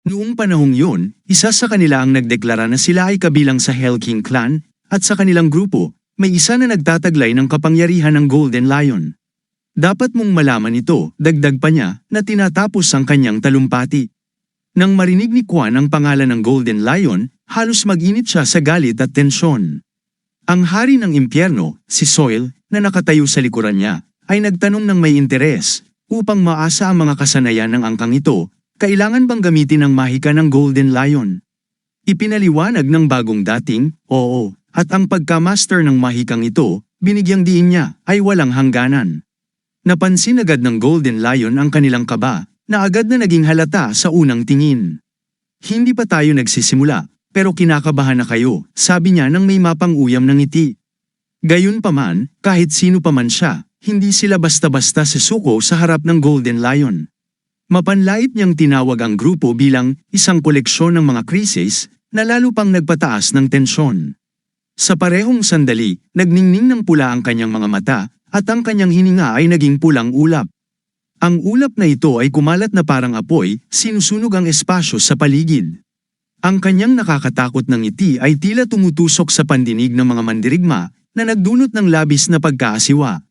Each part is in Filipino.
Noong panahong yun, isa sa kanila ang nagdeklara na sila ay kabilang sa Hell King Clan, at sa kanilang grupo, may isa na nagtataglay ng kapangyarihan ng Golden Lion. Dapat mong malaman ito, dagdag pa niya, na tinatapos ang kanyang talumpati. Nang marinig ni Quan ang pangalan ng Golden Lion, halos mag-init siya sa galit at tensyon. Ang hari ng impyerno, si Soil, na nakatayo sa likuran niya, ay nagtanong ng may interes, upang maasa ang mga kasanayan ng angkang ito, kailangan bang gamitin ang mahika ng Golden Lion? Ipinaliwanag ng bagong dating, oo, at ang pagka-master ng mahikang ito, binigyang diin niya, ay walang hangganan. Napansin agad ng Golden Lion ang kanilang kaba, na agad na naging halata sa unang tingin. Hindi pa tayo nagsisimula, pero kinakabahan na kayo, sabi niya nang may mapang-uyam ng ngiti. Gayunpaman, kahit sino pa man siya, hindi sila basta-basta susuko sa harap ng Golden Lion. Mapanlait niyang tinawag ang grupo bilang isang koleksyon ng mga krisis na lalo pang nagpataas ng tensyon. Sa parehong sandali, nagningning ng pula ang kanyang mga mata, at ang kanyang hininga ay naging pulang ulap. Ang ulap na ito ay kumalat na parang apoy, sinusunog ang espasyo sa paligid. Ang kanyang nakakatakot na ngiti ay tila tumutusok sa pandinig ng mga mandirigma na nagdulot ng labis na pagkaasiwa.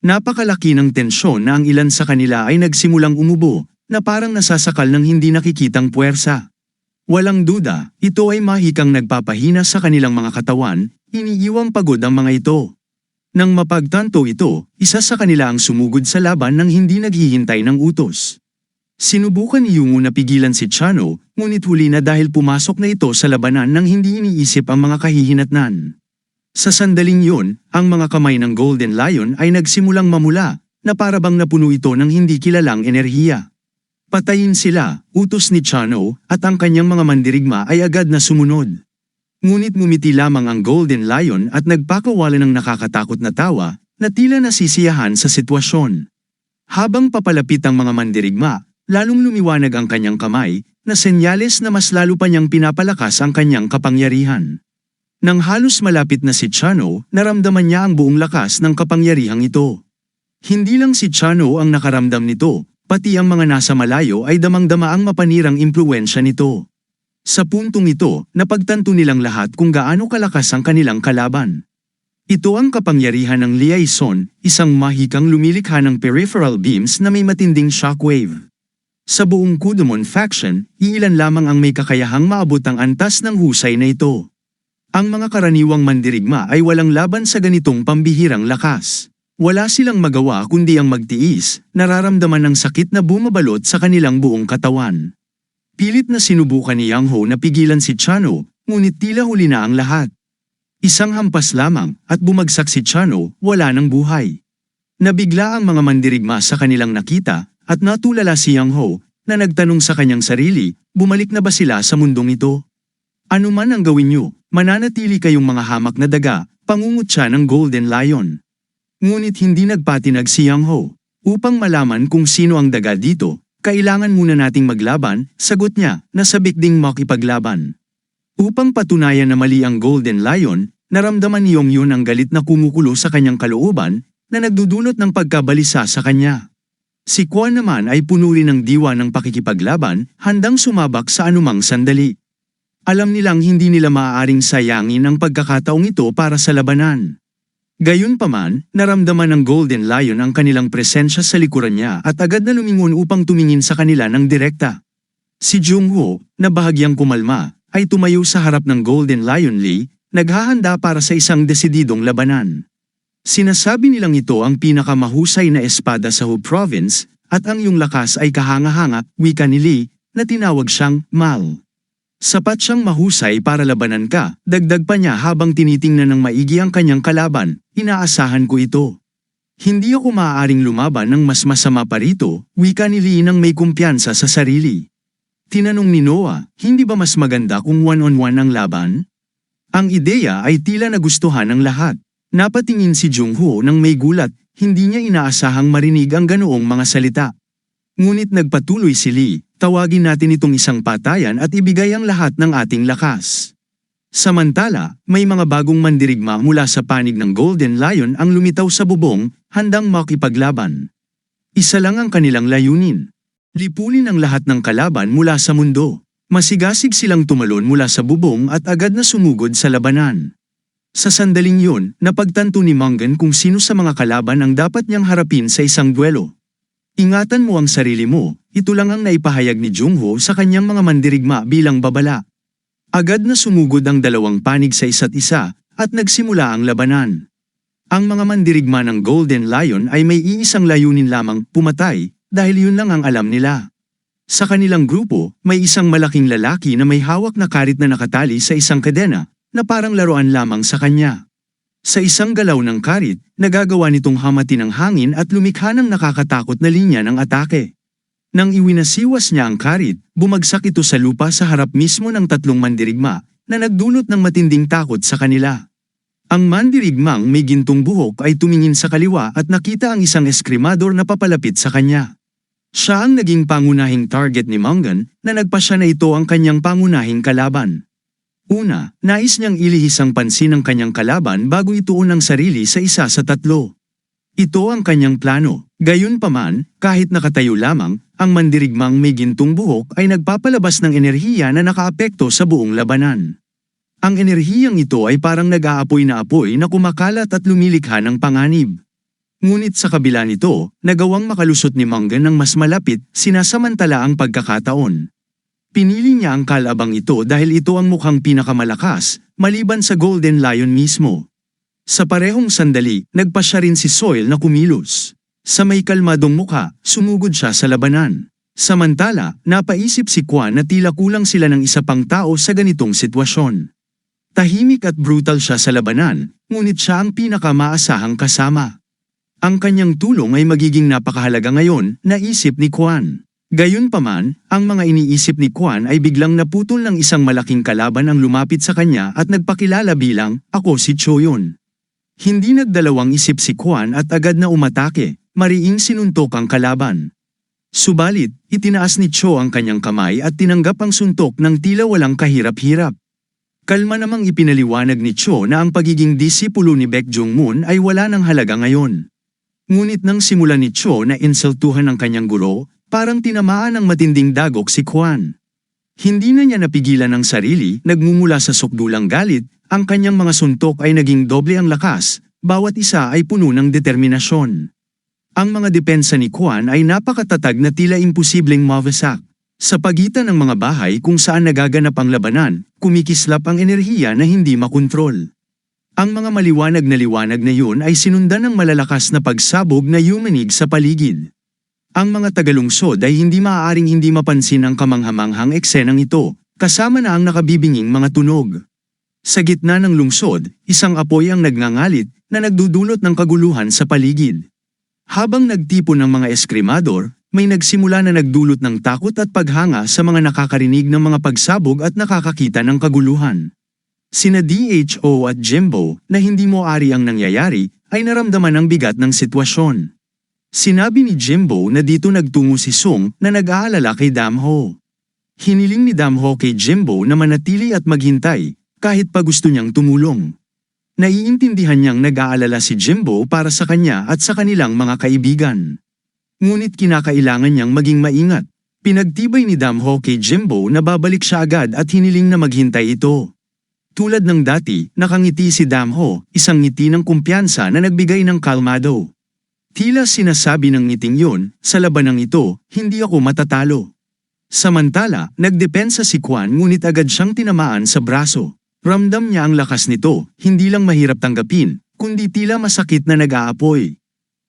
Napakalaki ng tensyon na ang ilan sa kanila ay nagsimulang umubo, na parang nasasakal ng hindi nakikitang puwersa. Walang duda, ito ay mahikang nagpapahina sa kanilang mga katawan, iniiwang pagod ang mga ito. Nang mapagtanto ito, isa sa kanila ang sumugod sa laban nang hindi naghihintay ng utos. Sinubukan ni Yungu na pigilan si Chano, ngunit huli na dahil pumasok na ito sa labanan nang hindi iniisip ang mga kahihinatnan. Sa sandaling yun, ang mga kamay ng Golden Lion ay nagsimulang mamula, na parabang napuno ito ng hindi kilalang enerhiya. Patayin sila, utos ni Chano, at ang kanyang mga mandirigma ay agad na sumunod. Ngunit ngumiti lamang ang Golden Lion at nagpakawala ng nakakatakot na tawa, na tila nasisiyahan sa sitwasyon. Habang papalapit ang mga mandirigma, lalong lumiwanag ang kanyang kamay, na senyales na mas lalo pa niyang pinapalakas ang kanyang kapangyarihan. Nang halos malapit na si Chano, naramdaman niya ang buong lakas ng kapangyarihang ito. Hindi lang si Chano ang nakaramdam nito, pati ang mga nasa malayo ay damang-dama ang mapanirang impluwensya nito. Sa puntong ito, napagtanto nilang lahat kung gaano kalakas ang kanilang kalaban. Ito ang kapangyarihan ng liaison, isang mahikang lumilikha ng peripheral beams na may matinding shockwave. Sa buong Kudumon faction, iilan lamang ang may kakayahang maabot ang antas ng husay na ito. Ang mga karaniwang mandirigma ay walang laban sa ganitong pambihirang lakas. Wala silang magawa kundi ang magtiis, nararamdaman ng sakit na bumabalot sa kanilang buong katawan. Pilit na sinubukan ni Yang Ho na pigilan si Chano, ngunit tila huli na ang lahat. Isang hampas lamang, at bumagsak si Chano, wala ng buhay. Nabigla ang mga mandirigma sa kanilang nakita, at natulala si Yang Ho, na nagtanong sa kanyang sarili, bumalik na ba sila sa mundong ito? Ano man ang gawin niyo, mananatili kayong mga hamak na daga, pangungot siya ng Golden Lion. Ngunit hindi nagpatinag si Yang Ho. Upang malaman kung sino ang daga dito, kailangan muna nating maglaban, sagot niya, na sabik ding makipaglaban. Upang patunayan na mali ang Golden Lion, naramdaman ni Yongyun ang galit na kumukulo sa kanyang kalooban, na nagdudulot ng pagkabalisa sa kanya. Si Quan naman ay puno rin ng diwa ng pakikipaglaban, handang sumabak sa anumang sandali. Alam nilang hindi nila maaaring sayangin ang pagkakataong ito para sa labanan. Gayunpaman, naramdaman ng Golden Lion ang kanilang presensya sa likuran niya at agad na lumingon upang tumingin sa kanila ng direkta. Si Jung-ho, na bahagyang kumalma, ay tumayo sa harap ng Golden Lion Lee, naghahanda para sa isang desididong labanan. Sinasabi nilang ito ang pinakamahusay na espada sa Hu Province, at ang iyong lakas ay kahanga-hanga, wika ni Lee, na tinawag siyang Mal. Sapat siyang mahusay para labanan ka, dagdag pa niya habang tinitingnan ng maigi ang kanyang kalaban, inaasahan ko ito. Hindi ako maaaring lumaban ng mas masama pa rito, wika ni Lee nang may kumpiyansa sa sarili. Tinanong ni Noah, hindi ba mas maganda kung one-on-one ang laban? Ang ideya ay tila nagustuhan ng lahat. Napatingin si Jung-ho nang may gulat, hindi niya inaasahang marinig ang ganoong mga salita. Ngunit nagpatuloy si Lee, tawagin natin itong isang patayan at ibigay ang lahat ng ating lakas. Samantala, may mga bagong mandirigma mula sa panig ng Golden Lion ang lumitaw sa bubong, handang makipaglaban. Isa lang ang kanilang layunin. Lipulin ang lahat ng kalaban mula sa mundo. Masigasig silang tumalon mula sa bubong at agad na sumugod sa labanan. Sa sandaling yun, napagtanto ni Manggan kung sino sa mga kalaban ang dapat niyang harapin sa isang duelo. Ingatan mo ang sarili mo, ito lang ang naipahayag ni Jungho sa kanyang mga mandirigma bilang babala. Agad na sumugod ang dalawang panig sa isa't isa, at nagsimula ang labanan. Ang mga mandirigma ng Golden Lion ay may iisang layunin lamang, pumatay, dahil yun lang ang alam nila. Sa kanilang grupo, may isang malaking lalaki na may hawak na karit na nakatali sa isang kadena, na parang laruan lamang sa kanya. Sa isang galaw ng karit, nagagawa nitong hamatin ang hangin at lumikha ng nakakatakot na linya ng atake. Nang iwinasiwas niya ang karit, bumagsak ito sa lupa sa harap mismo ng tatlong mandirigma, na nagdulot ng matinding takot sa kanila. Ang mandirigmang may gintong buhok ay tumingin sa kaliwa at nakita ang isang eskrimador na papalapit sa kanya. Siya ang naging pangunahing target ni Manggan, na nagpasya na ito ang kanyang pangunahing kalaban. Una, nais niyang ilihis ang pansin ng kanyang kalaban bago ituon ang sarili sa isa sa tatlo. Ito ang kanyang plano. Gayunpaman, kahit nakatayo lamang, ang mandirigmang may gintong buhok ay nagpapalabas ng enerhiya na nakaapekto sa buong labanan. Ang enerhiyang ito ay parang nag-aapoy na apoy na kumakalat at lumilikha ng panganib. Ngunit sa kabila nito, nagawang makalusot ni Manggan ng mas malapit, sinasamantala ang pagkakataon. Pinili niya ang kalabang ito dahil ito ang mukhang pinakamalakas, maliban sa Golden Lion mismo. Sa parehong sandali, nagpasya rin si Soil na kumilos. Sa may kalmadong mukha, sumugod siya sa labanan. Samantala, napaisip si Quan na tila kulang sila ng isa pang tao sa ganitong sitwasyon. Tahimik at brutal siya sa labanan, ngunit siya ang pinakamaasahang kasama. Ang kanyang tulong ay magiging napakahalaga ngayon, naisip ni Quan. Gayunpaman, ang mga iniisip ni Quan ay biglang naputol ng isang malaking kalaban ang lumapit sa kanya at nagpakilala bilang, "Ako si Choyon." Hindi nagdalawang isip si Quan at agad na umatake, mariing sinuntok ang kalaban. Subalit, itinaas ni Cho ang kanyang kamay at tinanggap ang suntok ng tila walang kahirap-hirap. Kalma namang ipinaliwanag ni Cho na ang pagiging disipulo ni Baek Jong-moon ay wala ng halaga ngayon. Ngunit nang simulan ni Cho na insultuhan ang kanyang guro, parang tinamaan ng matinding dagok si Quan. Hindi na niya napigilan ang sarili, nagmumula sa sukdulang galit, ang kanyang mga suntok ay naging doble ang lakas, bawat isa ay puno ng determinasyon. Ang mga depensa ni Quan ay napakatatag na tila imposibleng mawasak. Sa pagitan ng mga bahay kung saan nagaganap ang labanan, kumikislap ang enerhiya na hindi makontrol. Ang mga maliwanag na yun ay sinundan ng malalakas na pagsabog na yumanig sa paligid. Ang mga tagalungsod ay hindi maaaring hindi mapansin ang kamanghamanghang eksenang ito, kasama na ang nakabibinging mga tunog. Sa gitna ng lungsod, isang apoy ang nagngangalit na nagdudulot ng kaguluhan sa paligid. Habang nagtipon ng mga eskrimador, may nagsimula na nagdulot ng takot at paghanga sa mga nakakarinig ng mga pagsabog at nakakakita ng kaguluhan. Sina DHO at Jimbo, na hindi mo ari ang nangyayari, ay naramdaman ang bigat ng sitwasyon. Sinabi ni Jimbo na dito nagtungo si Sung na nag-aalala kay Damho. Hiniling ni Damho kay Jimbo na manatili at maghintay, kahit pa gusto niyang tumulong. Naiintindihan niyang nag-aalala si Jimbo para sa kanya at sa kanilang mga kaibigan. Ngunit kinakailangan niyang maging maingat. Pinagtibay ni Damho kay Jimbo na babalik siya agad at hiniling na maghintay ito. Tulad ng dati, nakangiti si Damho, isang ngiti ng kumpiyansa na nagbigay ng kalmado. Tila sinasabi ng ngiting yun, sa labanang ito, hindi ako matatalo. Samantala, nagdepensa si Quan ngunit agad siyang tinamaan sa braso. Ramdam niya ang lakas nito, hindi lang mahirap tanggapin, kundi tila masakit na nag-aapoy.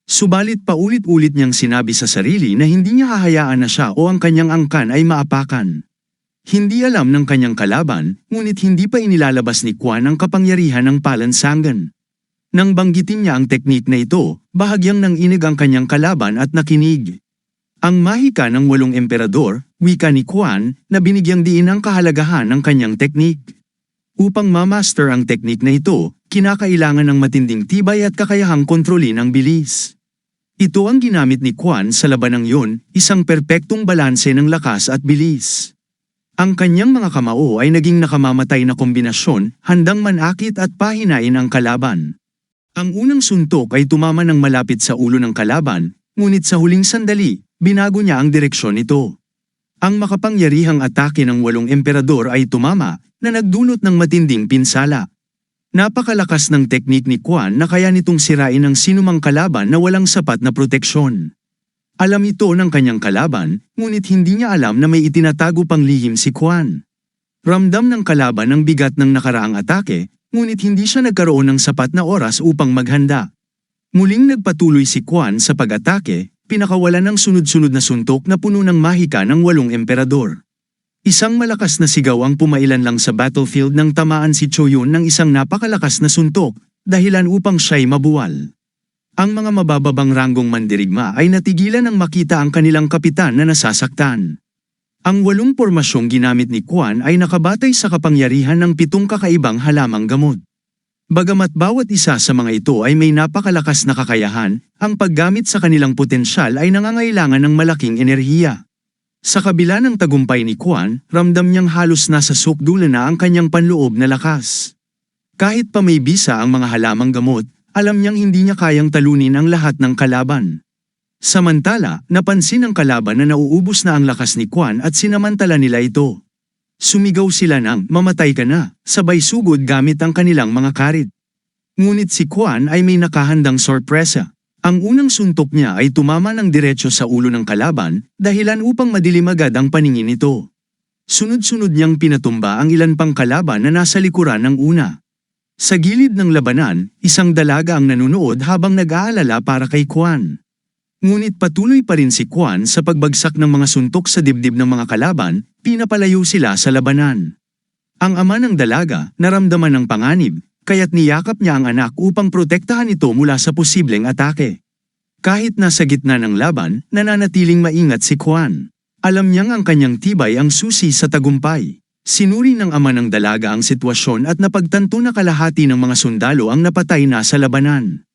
Subalit paulit-ulit niyang sinabi sa sarili na hindi niya hahayaan na siya o ang kanyang angkan ay maapakan. Hindi alam ng kanyang kalaban, ngunit hindi pa inilalabas ni Quan ang kapangyarihan ng palansangan. Nang banggitin niya ang teknik na ito, bahagyang nanginig ang kanyang kalaban at nakinig. Ang mahika ng 8 emperador, wika ni Quan, na binigyang diin ang kahalagahan ng kanyang teknik. Upang ma-master ang teknik na ito, kinakailangan ng matinding tibay at kakayahang kontrolin ang bilis. Ito ang ginamit ni Quan sa labanang yun, isang perpektong balanse ng lakas at bilis. Ang kanyang mga kamao ay naging nakamamatay na kombinasyon, handang manakit at pahinain ang kalaban. Ang unang suntok ay tumama ng malapit sa ulo ng kalaban, ngunit sa huling sandali, binago niya ang direksyon nito. Ang makapangyarihang atake ng 8 emperador ay tumama na nagdulot ng matinding pinsala. Napakalakas ng teknik ni Quan na kaya nitong sirain ang sinumang kalaban na walang sapat na proteksyon. Alam ito ng kanyang kalaban, ngunit hindi niya alam na may itinatago pang lihim si Quan. Ramdam ng kalaban ang bigat ng nakaraang atake, ngunit hindi siya nagkaroon ng sapat na oras upang maghanda. Muling nagpatuloy si Quan sa pag-atake, pinakawalan ng sunod-sunod na suntok na puno ng mahika ng 8 emperador. Isang malakas na sigaw ang pumailan lang sa battlefield nang tamaan si Choyun ng isang napakalakas na suntok, dahilan upang siya'y mabuwal. Ang mga mabababang ranggong mandirigma ay natigilan nang makita ang kanilang kapitan na nasasaktan. Ang 8 pormasyong ginamit ni Quan ay nakabatay sa kapangyarihan ng 7 kakaibang halamang gamot. Bagamat bawat isa sa mga ito ay may napakalakas na kakayahan, ang paggamit sa kanilang potensyal ay nangangailangan ng malaking enerhiya. Sa kabila ng tagumpay ni Quan, ramdam niyang halos nasa sukdulan na ang kanyang panloob na lakas. Kahit pa may bisa ang mga halamang gamot, alam niyang hindi niya kayang talunin ang lahat ng kalaban. Samantala, napansin ng kalaban na nauubos na ang lakas ni Quan at sinamantala nila ito. Sumigaw sila ng "Mamatay ka na", sabay sugod gamit ang kanilang mga karit. Ngunit si Quan ay may nakahandang sorpresa. Ang unang suntok niya ay tumama ng diretso sa ulo ng kalaban, dahilan upang madilim agad ang paningin nito. Sunod-sunod niyang pinatumba ang ilan pang kalaban na nasa likuran ng una. Sa gilid ng labanan, isang dalaga ang nanunood habang nag-aalala para kay Quan. Ngunit patuloy pa rin si Quan sa pagbagsak ng mga suntok sa dibdib ng mga kalaban, pinapalayo sila sa labanan. Ang ama ng dalaga, naramdaman ng panganib, kaya't niyakap niya ang anak upang protektahan ito mula sa posibleng atake. Kahit nasa gitna ng laban, nananatiling maingat si Quan. Alam niyang ang kanyang tibay ang susi sa tagumpay. Sinuri ng ama ng dalaga ang sitwasyon at napagtanto na kalahati ng mga sundalo ang napatay na sa labanan.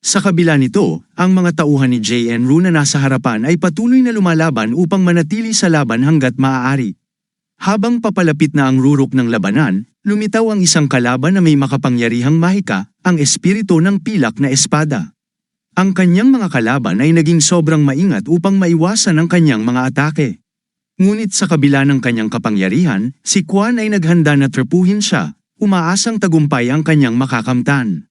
Sa kabila nito, ang mga tauhan ni JN-RU na nasa harapan ay patuloy na lumalaban upang manatili sa laban hanggat maaari. Habang papalapit na ang rurok ng labanan, lumitaw ang isang kalaban na may makapangyarihang mahika, ang espiritu ng pilak na espada. Ang kanyang mga kalaban ay naging sobrang maingat upang maiwasan ang kanyang mga atake. Ngunit sa kabila ng kanyang kapangyarihan, si Quan ay naghanda na trepuhin siya, umaasang tagumpay ang kanyang makakamtan.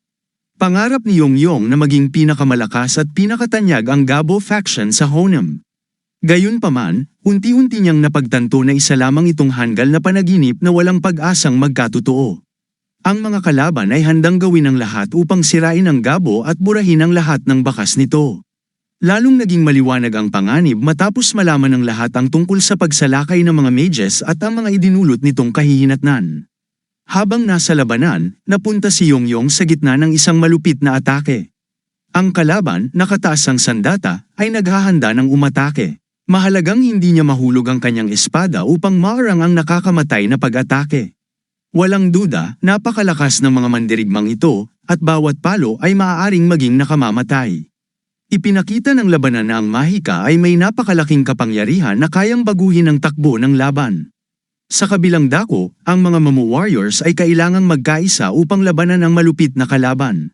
Pangarap ni Yongyong na maging pinakamalakas at pinakatanyag ang Gabo faction sa Honem. Gayunpaman, unti-unti niyang napagtanto na isa lamang itong hanggal na panaginip na walang pag-asang magkatotoo. Ang mga kalaban ay handang gawin ang lahat upang sirain ang Gabo at burahin ang lahat ng bakas nito. Lalong naging maliwanag ang panganib matapos malaman ng lahat ang tungkol sa pagsalakay ng mga mages at ang mga idinulot nitong kahihinatnan. Habang nasa labanan, napunta si Yongyong sa gitna ng isang malupit na atake. Ang kalaban, nakataas ang sandata, ay naghahanda ng umatake. Mahalagang hindi niya mahulog ang kanyang espada upang maarang ang nakakamatay na pag-atake. Walang duda, napakalakas ng mga mandirigmang ito, at bawat palo ay maaaring maging nakamamatay. Ipinakita ng labanan na ang mahika ay may napakalaking kapangyarihan na kayang baguhin ang takbo ng laban. Sa kabilang dako, ang mga Mamu Warriors ay kailangang magkaisa upang labanan ang malupit na kalaban.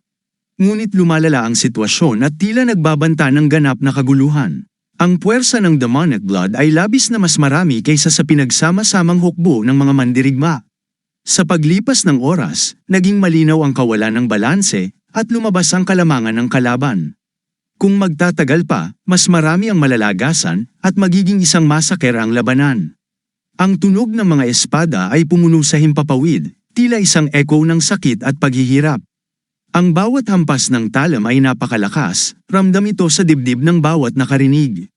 Ngunit lumalala ang sitwasyon at tila nagbabanta ng ganap na kaguluhan. Ang puwersa ng demonic blood ay labis na mas marami kaysa sa pinagsama-samang hukbo ng mga mandirigma. Sa paglipas ng oras, naging malinaw ang kawalan ng balanse at lumabas ang kalamangan ng kalaban. Kung magtatagal pa, mas marami ang malalagasan at magiging isang masaker ang labanan. Ang tunog ng mga espada ay pumuno sa himpapawid, tila isang echo ng sakit at paghihirap. Ang bawat hampas ng talam ay napakalakas, ramdam ito sa dibdib ng bawat nakarinig.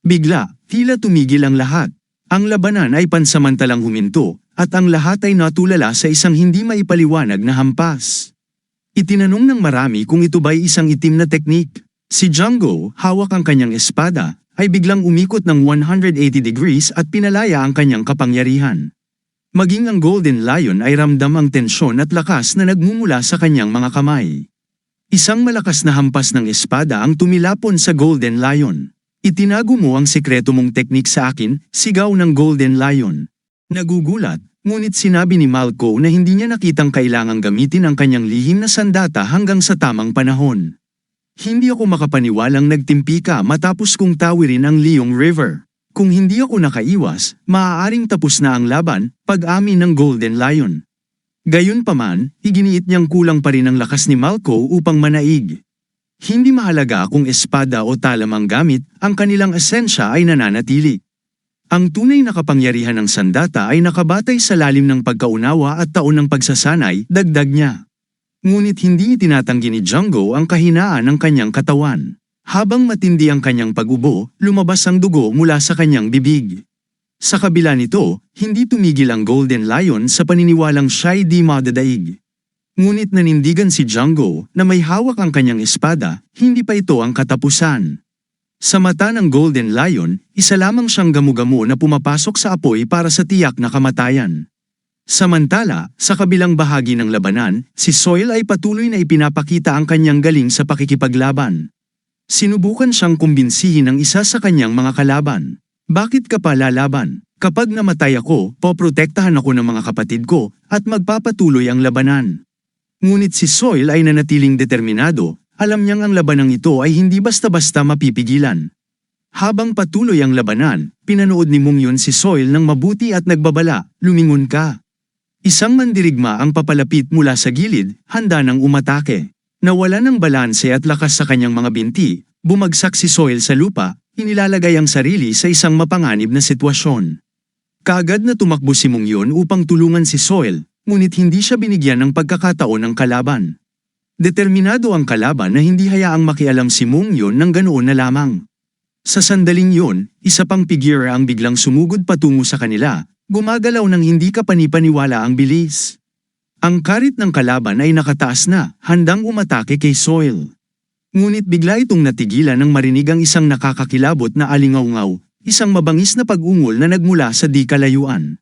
Bigla, tila tumigil ang lahat. Ang labanan ay pansamantalang huminto, at ang lahat ay natulala sa isang hindi maipaliwanag na hampas. Itinanong ng marami kung ito ba'y isang itim na teknik. Si Django, hawak ang kanyang espada, ay biglang umikot ng 180 degrees at pinalaya ang kanyang kapangyarihan. Maging ang Golden Lion ay ramdam ang tensyon at lakas na nagmumula sa kanyang mga kamay. Isang malakas na hampas ng espada ang tumilapon sa Golden Lion. Itinago mo ang sikreto mong teknik sa akin, sigaw ng Golden Lion. Nagugulat, ngunit sinabi ni Malco na hindi niya nakitang kailangang gamitin ang kanyang lihim na sandata hanggang sa tamang panahon. Hindi ako makapaniwalang nagtimpi ka matapos kong tawirin ang Leong River. Kung hindi ako nakaiwas, maaaring tapos na ang laban, pag-amin ng Golden Lion. Gayunpaman, iginiit niyang kulang pa rin ang lakas ni Malco upang manaig. Hindi mahalaga kung espada o talam ang gamit, ang kanilang esensya ay nananatili. Ang tunay na kapangyarihan ng sandata ay nakabatay sa lalim ng pagkaunawa at taon ng pagsasanay, dagdag niya. Ngunit hindi itinatanggi ni Django ang kahinaan ng kanyang katawan. Habang matindi ang kanyang pag-ubo, lumabas ang dugo mula sa kanyang bibig. Sa kabila nito, hindi tumigil ang Golden Lion sa paniniwalang siya'y di madadaig. Ngunit nanindigan si Django na may hawak ang kanyang espada, hindi pa ito ang katapusan. Sa mata ng Golden Lion, isa lamang siyang gamu-gamo na pumapasok sa apoy para sa tiyak na kamatayan. Samantala, sa kabilang bahagi ng labanan, si Soil ay patuloy na ipinapakita ang kanyang galing sa pakikipaglaban. Sinubukan siyang kumbinsihin ng isa sa kanyang mga kalaban. Bakit ka pa lalaban? Kapag namatay ako, poprotektahan ako ng mga kapatid ko at magpapatuloy ang labanan. Ngunit si Soil ay nanatiling determinado, alam niyang ang labanang ito ay hindi basta-basta mapipigilan. Habang patuloy ang labanan, pinanood ni Mungyon si Soil ng mabuti at nagbabala, lumingon ka. Isang mandirigma ang papalapit mula sa gilid, handa nang umatake. Nawala ng balanse at lakas sa kanyang mga binti, bumagsak si Soil sa lupa, inilalagay ang sarili sa isang mapanganib na sitwasyon. Kaagad na tumakbo si Mungyon upang tulungan si Soil, ngunit hindi siya binigyan ng pagkakataon ng kalaban. Determinado ang kalaban na hindi hayaang makialam si Mungyon ng ganoon na lamang. Sa sandaling yun, isa pang figure ang biglang sumugod patungo sa kanila, gumagalaw ng hindi kapanipaniwala ang bilis. Ang karit ng kalaban ay nakataas na, handang umatake kay Soil. Ngunit bigla itong natigilan nang marinig ang isang nakakakilabot na alingaw-ngaw, isang mabangis na pag-ungol na nagmula sa di kalayuan.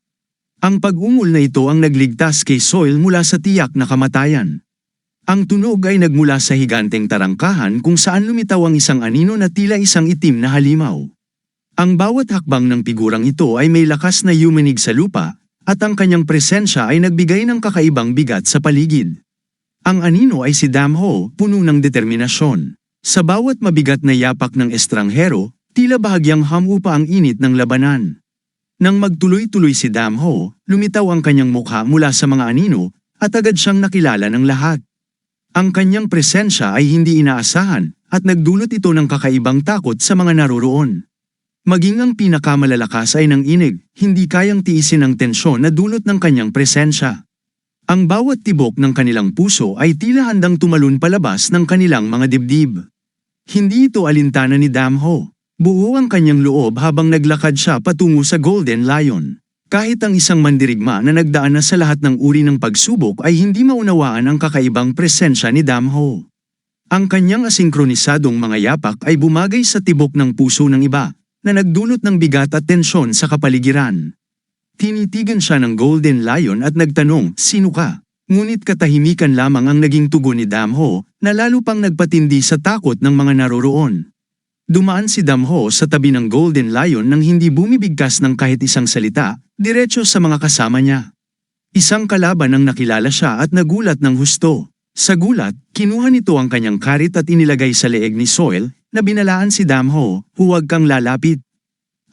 Ang pag-ungol na ito ang nagligtas kay Soil mula sa tiyak na kamatayan. Ang tunog ay nagmula sa higanteng tarangkahan kung saan lumitaw ang isang anino na tila isang itim na halimaw. Ang bawat hakbang ng figurang ito ay may lakas na yumanig sa lupa, at ang kanyang presensya ay nagbigay ng kakaibang bigat sa paligid. Ang anino ay si Damho, puno ng determinasyon. Sa bawat mabigat na yapak ng estranghero, tila bahagyang hamupa ang init ng labanan. Nang magtuloy-tuloy si Damho, lumitaw ang kanyang mukha mula sa mga anino, at agad siyang nakilala ng lahat. Ang kanyang presensya ay hindi inaasahan, at nagdulot ito ng kakaibang takot sa mga naroroon. Maging ang pinakamalalakas ay ng inig, hindi kayang tiisin ang tensyon na dulot ng kanyang presensya. Ang bawat tibok ng kanilang puso ay tila handang tumalon palabas ng kanilang mga dibdib. Hindi ito alintana ni Damho. Buo ang kanyang loob habang naglakad siya patungo sa Golden Lion. Kahit ang isang mandirigma na nagdaan na sa lahat ng uri ng pagsubok ay hindi maunawaan ang kakaibang presensya ni Damho. Ang kanyang asingkronisadong mga yapak ay bumagay sa tibok ng puso ng iba, na nagdulot ng bigat at tensyon sa kapaligiran. Tinitigan siya ng Golden Lion at nagtanong, "Sino ka?" Ngunit katahimikan lamang ang naging tugon ni Damho, na lalo pang nagpatindi sa takot ng mga naroroon. Dumaan si Damho sa tabi ng Golden Lion nang hindi bumibigkas ng kahit isang salita, diretso sa mga kasama niya. Isang kalaban ang nakilala siya at nagulat ng husto. Sa gulat, kinuha nito ang kanyang karit at inilagay sa leeg ni Soil, na binalaan si Damho, "Huwag kang lalapit."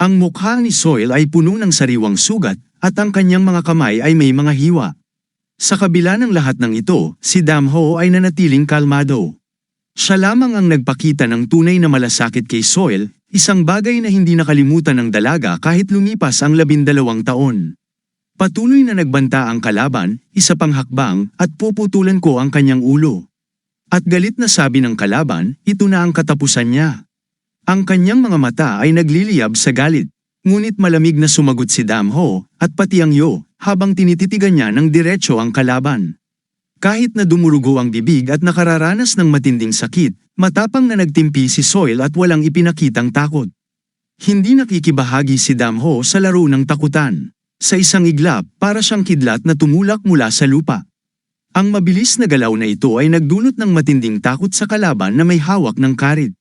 Ang mukha ni Soil ay puno ng sariwang sugat, at ang kanyang mga kamay ay may mga hiwa. Sa kabila ng lahat ng ito, si Damho ay nanatiling kalmado. Siya lamang ang nagpakita ng tunay na malasakit kay Soil, isang bagay na hindi nakalimutan ng dalaga kahit lumipas ang 12 taon. Patuloy na nagbanta ang kalaban, "Isa pang hakbang, at puputulan ko ang kanyang ulo." At galit na sabi ng kalaban, ito na ang katapusan niya. Ang kanyang mga mata ay nagliliyab sa galit. Ngunit malamig na sumagot si Damho, at pati ang Yo, habang tinititigan niya ng diretso ang kalaban. Kahit na dumurugo ang bibig at nakararanas ng matinding sakit, matapang na nagtimpi si Soil at walang ipinakitang takot. Hindi nakikibahagi si Damho sa laro ng takutan. Sa isang iglap, para siyang kidlat na tumulak mula sa lupa. Ang mabilis na galaw na ito ay nagdulot ng matinding takot sa kalaban na may hawak ng karit.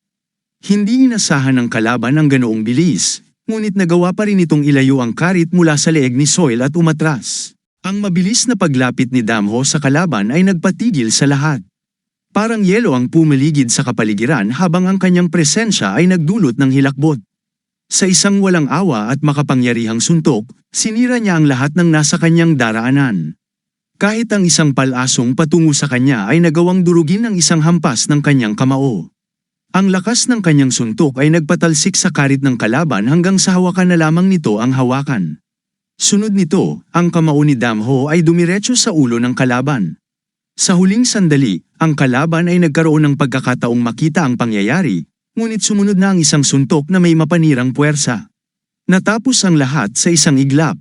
Hindi inasahan ng kalaban ang ganoong bilis, ngunit nagawa pa rin itong ilayo ang karit mula sa leeg ni Soil at umatras. Ang mabilis na paglapit ni Damho sa kalaban ay nagpatigil sa lahat. Parang yelo ang pumaligid sa kapaligiran habang ang kanyang presensya ay nagdulot ng hilakbot. Sa isang walang awa at makapangyarihang suntok, sinira niya ang lahat ng nasa kanyang daraanan. Kahit ang isang palasong patungo sa kanya ay nagawang durugin ng isang hampas ng kanyang kamao. Ang lakas ng kanyang suntok ay nagpatalsik sa karit ng kalaban hanggang sa hawakan na lamang nito ang hawakan. Sunod nito, ang kamao ni Damho ay dumiretso sa ulo ng kalaban. Sa huling sandali, ang kalaban ay nagkaroon ng pagkakataong makita ang pangyayari, ngunit sumunod na ang isang suntok na may mapanirang puwersa. Natapos ang lahat sa isang iglap.